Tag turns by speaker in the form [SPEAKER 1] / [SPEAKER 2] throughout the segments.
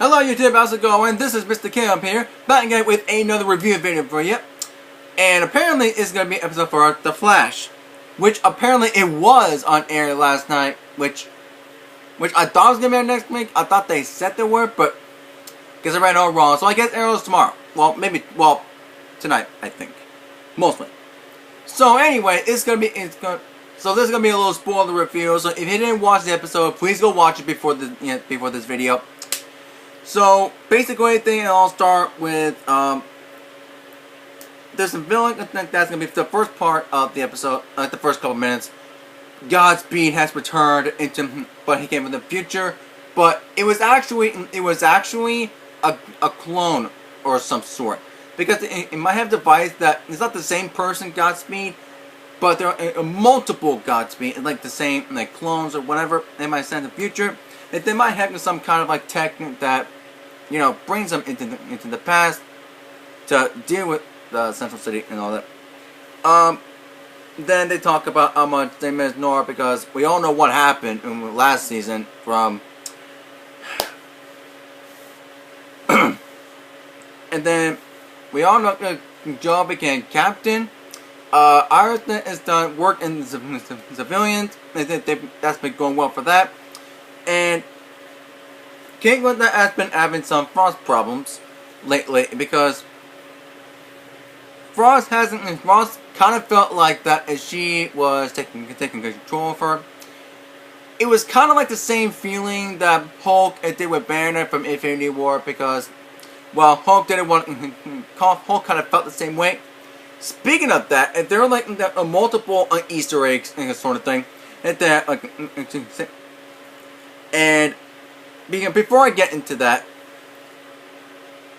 [SPEAKER 1] Hello YouTube, how's it going? This is Mr. Kim here, back again with another review video for you. And apparently it's going to be an episode for The Flash, which apparently it was on air last night, which I thought was going to be on next week. I thought they said they were, but because I read it all wrong. So I guess Arrow's tomorrow. Well, maybe, tonight, I think. Mostly. So anyway, so this is going to be a little spoiler review. So if you didn't watch the episode, please go watch it before this video. So basically, it all start with there's some villain. I think that's gonna be the first part of the episode, like the first couple minutes. Godspeed has returned but he came from the future. But it was actually a clone or some sort, because it might have devised that it's not the same person, Godspeed, but there are multiple Godspeed, like the same like clones or whatever they might send in the future. That they might have some kind of like tech that, you know, brings them into the past to deal with the Central City and all that. Then they talk about how much they miss Nora, because we all know what happened in last season from. And then we all know Joe became captain. Iris is done work in the civilians. That's been going well for that. And Caitlin has been having some Frost problems lately, because Frost kind of felt like that as she was taking control of her. It was kind of like the same feeling that Hulk did with Banner from Infinity War, because, well, Hulk kind of felt the same way. Speaking of that, there are like multiple Easter eggs and sort of thing, and before I get into that,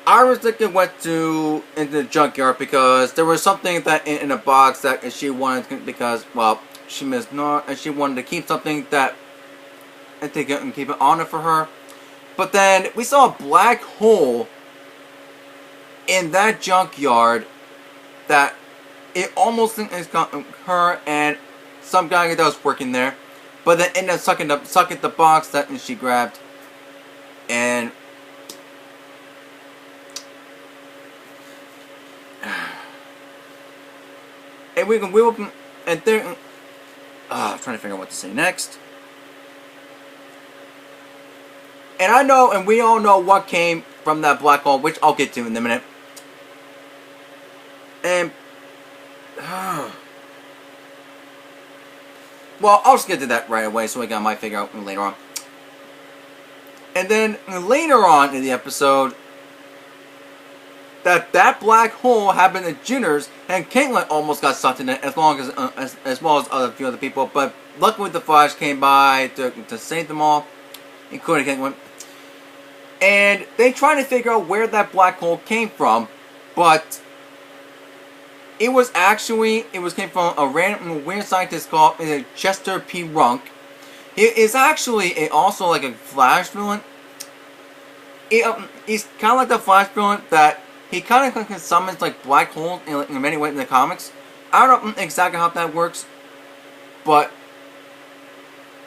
[SPEAKER 1] Iris went into the junkyard because there was something that in a box that she wanted, because, well, she missed Nora and she wanted to keep something that and keep it on it for her. But then we saw a black hole in that junkyard that it almost is her and some guy that was working there, but then ended up sucking the box that she grabbed. And I'm trying to figure out what to say next. And I know, and we all know what came from that black hole, which I'll get to in a minute. And well, I'll just get to that right away, so I might figure out later on. And then later on in the episode, that black hole happened at Jinners, and Caitlin almost got sucked in it, as well as a few other people. But luckily, the Flash came by to save them all, including Caitlin. And they tried to figure out where that black hole came from, but it came from a random weird scientist called Chester P. Runk. He is actually also like a Flash villain. He's kind of like the Flash villain that he kind of summons like black holes in many ways in the comics. I don't know exactly how that works, but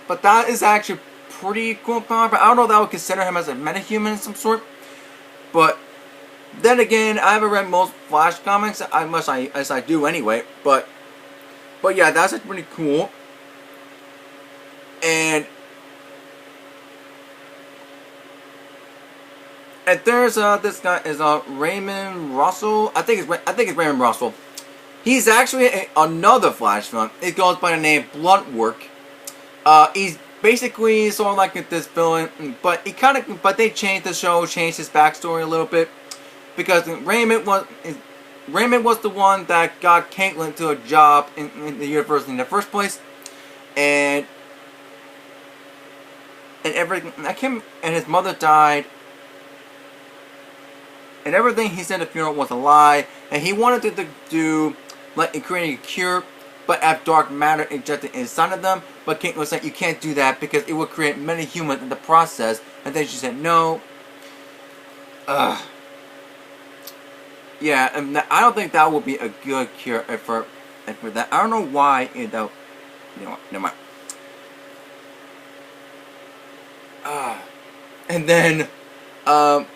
[SPEAKER 1] that is actually pretty cool power. But I don't know if I would consider him as a metahuman of some sort. But then again, I haven't read most Flash comics, as I do anyway. But yeah, that's pretty cool. And there's this guy is Raymond Russell. I think it's Raymond Russell. He's actually another Flash villain. It goes by the name Bluntwork. He's basically sort of like this villain, but they changed the show, changed his backstory a little bit, because Raymond was the one that got Caitlin to a job in the university in the first place, and everything. And his mother died, and everything he said at the funeral was a lie. And he wanted to do like creating a cure, but have dark matter injected inside of them. But Caitlin was saying you can't do that because it would create many humans in the process. And then she said no. Yeah, and I don't think that would be a good cure for that. I don't know why. You know what? Never mind. And then Um,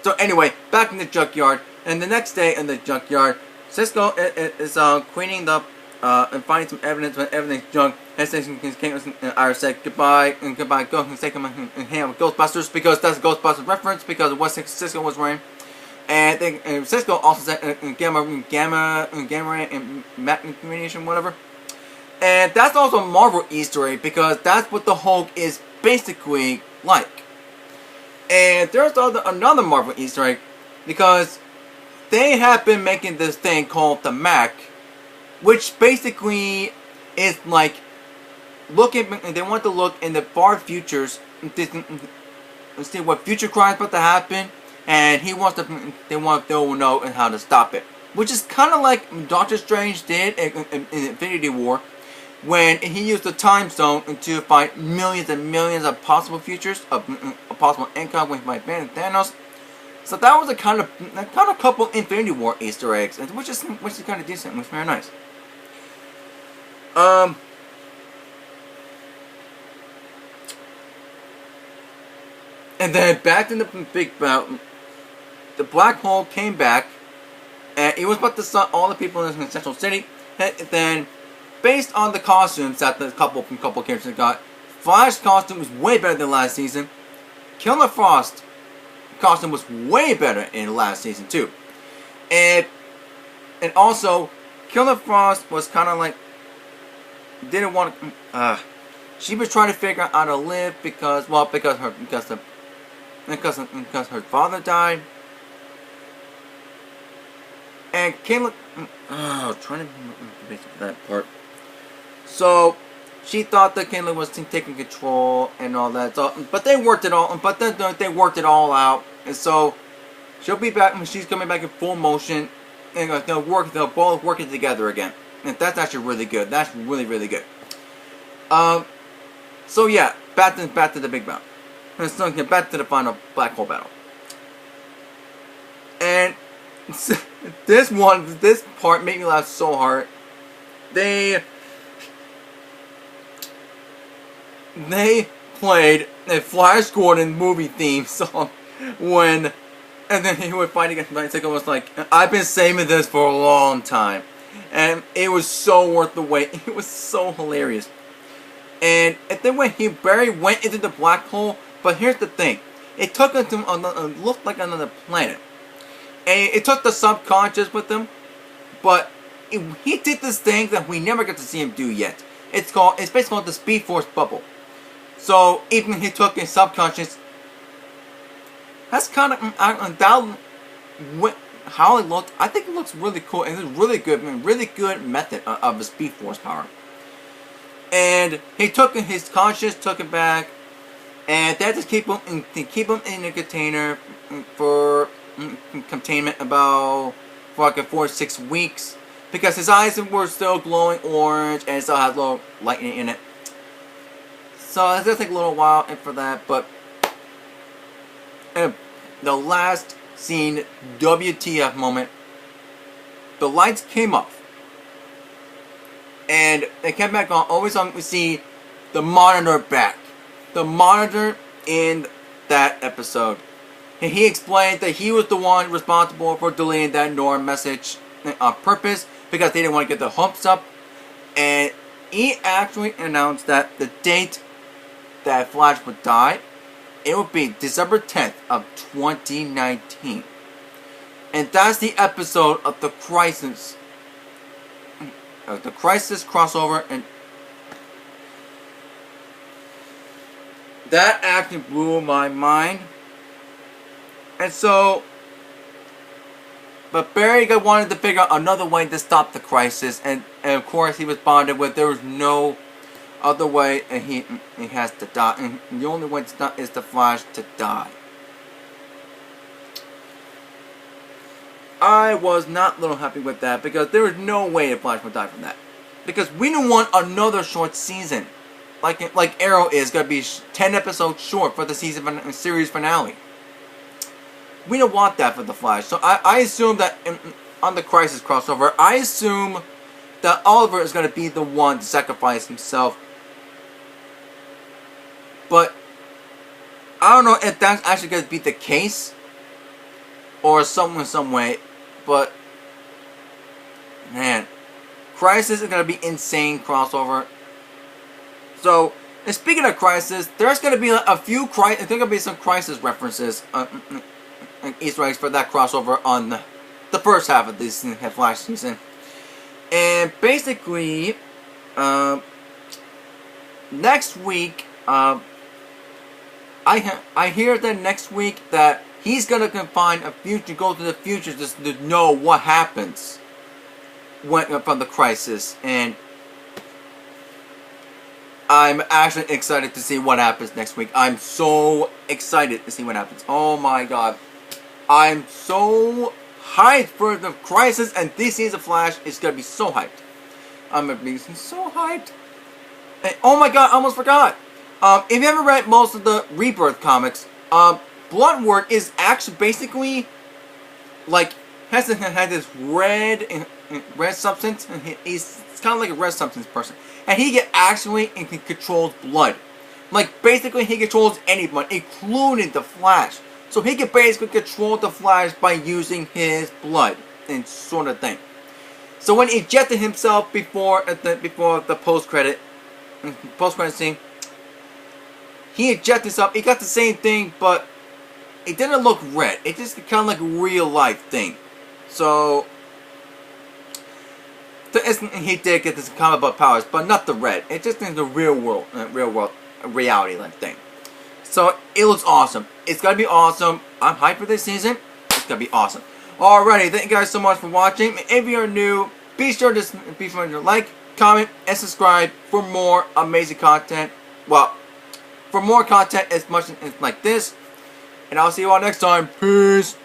[SPEAKER 1] so anyway, back in the junkyard, and the next day in the junkyard, Cisco is cleaning up and finding some evidence when everything's junk. And Iris said goodbye and goodbye. Go and say come and hang out with Ghostbusters because that's a Ghostbusters reference because of what Cisco was wearing. And then Cisco also said gamma and radiation, whatever. And that's also a Marvel Easter egg because that's what the Hulk is basically like. And there's another Marvel Easter egg because they have been making this thing called the Mac, which basically is like they want to look in the far futures and see what future crimes about to happen, and they want to know how to stop it, which is kind of like Doctor Strange did in Infinity War, when he used the time stone to find millions and millions of possible futures of possible income with my band Thanos. So that was a kind of couple Infinity War Easter eggs, which is kind of decent, which is very nice. And then back in the big mountain, the black hole came back, and it was about to stun all the people in the Central City. And then, based on the costumes that the couple characters got, Flash costume was way better than last season. Killer Frost costume was way better in last season too. And also, Killer Frost was kind of like didn't want to. She was trying to figure out how to live because her father died. And Kayla, trying to basic that part. So she thought that Kayla was taking control and all that. So, but they worked it all. But then they worked it all out, and so she'll be back when she's coming back in full motion, and they'll both working together again. And that's actually really good. That's really, really good. So yeah, back to the big battle. Let's get back to the final black hole battle. And this part made me laugh so hard. They played a Flash Gordon movie theme song and then he would fight against Bicycle. Was like, I've been saving this for a long time, and it was so worth the wait. It was so hilarious. And then when Barry went into the black hole, but here's the thing, it took him to looked like another planet, and it took the subconscious with him, but he did this thing that we never get to see him do yet. It's basically called the Speed Force bubble. So even he took his subconscious. That's kind of how it looked. I think it looks really cool, and it's really good method of the Speed Force power. And he took his conscious, took it back, and they had to keep him in a container for containment for like 4 to 6 weeks because his eyes were still glowing orange and still had a little lightning in it. So it's gonna take a little while for that, but the last scene, WTF moment, the lights came off. And they came back on. Always on. We see the Monitor back. The Monitor in that episode. And he explained that he was the one responsible for deleting that Nora message on purpose because they didn't want to get the hopes up. And he actually announced that the date that Flash would die, it would be December 10th of 2019. And that's the episode of the Crisis. The Crisis crossover, and that actually blew my mind. And so, but Barry wanted to figure out another way to stop the Crisis, and of course he responded with there was no other way, and he has to die, and the only way to stop is the Flash to die. I was not a little happy with that because there was no way the Flash would die from that. Because we didn't want another short season. Like Arrow is going to be 10 episodes short for the series finale. We don't want that for the Flash. So I assume that on the Crisis crossover, I assume that Oliver is going to be the one to sacrifice himself. But I don't know if that's actually going to be the case, or some way, but man, Crisis is going to be insane crossover. So, and speaking of Crisis, there's going to be a few there's going to be some Crisis references, Easter eggs for that crossover on the first half of this Flash season. And basically, next week, I hear that next week that he's gonna confine a future, go to the future just to know what happens from the Crisis, and I'm actually excited to see what happens next week. I'm so excited to see what happens. Oh my god, I'm so hyped for the Crisis, and this season of Flash is gonna be so hyped. I'm gonna be so hyped. And, oh my god, I almost forgot. If you haven't read most of the Rebirth comics, Bloodwork is actually basically like has this red substance, and he's kind of like a red substance person, and he controls blood. Like basically, he controls anyone, including the Flash. So he can basically control the Flash by using his blood and sort of thing. So when he injected himself before the post-credit scene, he injected himself. He got the same thing, but it didn't look red. It just kind of like a real life thing. So he did get this comic book powers, but not the red. It's just in the real world reality like thing. So it looks awesome. It's gonna be awesome. I'm hyped for this season. It's gonna be awesome. Alrighty, thank you guys so much for watching. If you are new, be sure to like, comment, and subscribe for more amazing content. Well, for more content as much as like this. And I'll see you all next time. Peace.